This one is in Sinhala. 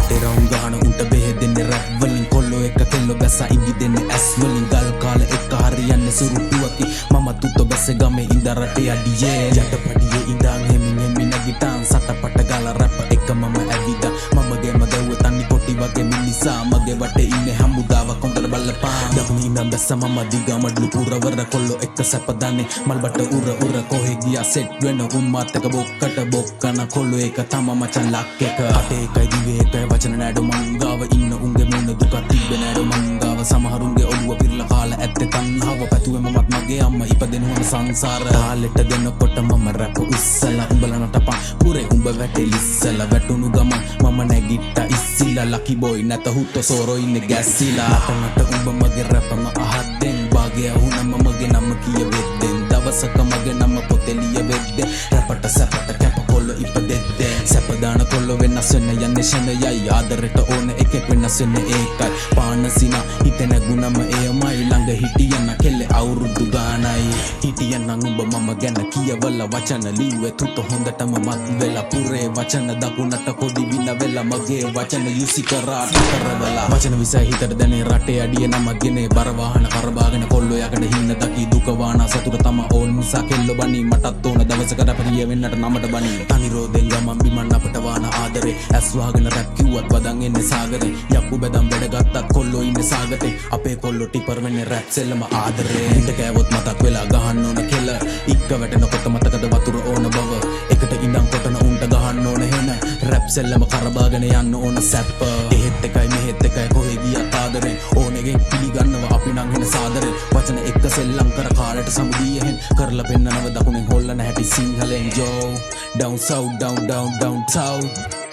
රටේ රවුම් ගහන උන්ට බෙහෙදෙන්නේ රැප් වලින් කොල්ලෝ එක කෙල්ලෝ බැසා ඉගිදෙන්නේ ඇස් වලින් ගල් කාලේ එක හරියන්නේ සුරුට්ටුවකි මම තුත බැස ගමේ ඉඳ රටේ අඩියේ යටපඩියේ ඉඳන් හෙමින් හෙමින් නැගිටාන් සටපට ගාලා රැප් එක මම ඇවිදා මමගේ මගව තන්නි කොටි වගේ මිනිසා මගේ වටේ ඉන්නේ හමුදාවක් හොඳට බලපාන් දකුණින් ඉඳන් බැස මම දිගමඩලු පුරවර කොල්ලෝ එක සැපදන්නේ මල්බට උර කොහෙ ගියා සෙට් වෙන උම්මාත් එක බොක්කට බොක්කන කොල්ලෝ එක තම මචන් ලක් එක අටේ එකයි දිවේ එකයි වචන නෑඩු මංගාව ඉන්න උන්ගේ මුණ දුක තිබ්බේ නෑඩු මංගාව සමහරුන්ගේ ඔළුව පිරලා කාලා ඇත්තේ තණ්හාව පැතුවේ මමත් මගේ අම්මා ඉපදෙනුවම සංසාර තාලෙට දෙනකොට මම රැප් උස්සලා උඹලා නටපන් පුරේ උඹ වැටේ ලිස්සලා වැටුණු ගමන් මම නැගිට්ටා ඉස්සිලා ලකි බොයි නැත හුත්තෝ සෝරෝ ඉන්නේ ගැස්සිලා නට උඹ මගේ රැපම අහද්දෙන් බාගේ වුණම මගේ නම කියවෙද්දෙන් දවසක මගේ නම පොතේ ලියවෙද්දෙන් රැපට සැපට කැප කොල්ලෝ ඉපදෙද්දෙන් සැප දාන කොල්ලෝ වෙනස් වෙන්න යන්නේ ෂණයයි ආදරෙට ඕන එකෙක් වෙනස් වෙන්නේ ඒකයි පානසිනා හිතෙන ගුණම එයමයි ළඟ හිටියන කෙල්ලේ අවුරුදු ගානයි හිටියනම් උඹ මම ගැන කියවලා වචන ලිව්වේ තුත හොඳටම මත් වෙලා පුරේ වචන දකුණට කොඩි වින වෙලා මගේ වචන යුසි කරා කරවලා වචන විසයි හිතට දැනේ රටේ අඩිය නමගෙන බර වාහන කරබාගෙන කොල්ලෝ යකඩ හින්න දකි දුක වානා සතුට තම ඕන් නිසා කෙල්ලෝ බනි මටත් ඕන දවසක රැපරිය වෙන්නට නමට බනි තනිරෝදෙන් ගමන් බිමන් අපට වාන ආදරේ ඇස් වහගෙන රැප් කිව්වත් බදන් එන්නේ සාගරේ යක්කු බෙදම් වැඩ ගත්තත් කොල්ලෝ ඉන්නේ සාගතේ අපේ කොල්ලෝ ටිපර් වෙන්නේ රැප් සෙල්ලම ආදරේ හිට කෑවොත් මතක් වෙලා ගහන්න ඕන කෙල ඉක්ක වැටෙනකොට මතකද වතුර ඕන බව එකට ඉඳන් කොටන උන්ට ගහන්න ඕන හෙන රැප් සෙල්ලම කරබාගෙන යන්න ඕන සැප්ප එහෙත් එකයි මෙහෙත් එකයි කොහෙ ගියත් ආදරෙන් ඕනෙගෙන් පිළිගන්නවා අපි නම් හෙන සාදරෙන් වචන එක්ක සෙල්ලම් කර කාලට සමුදියෙන් කරලා පෙන්නනව දකුණෙන් හොල්ලන හැටි සිංහලෙන් ජෝ down south down south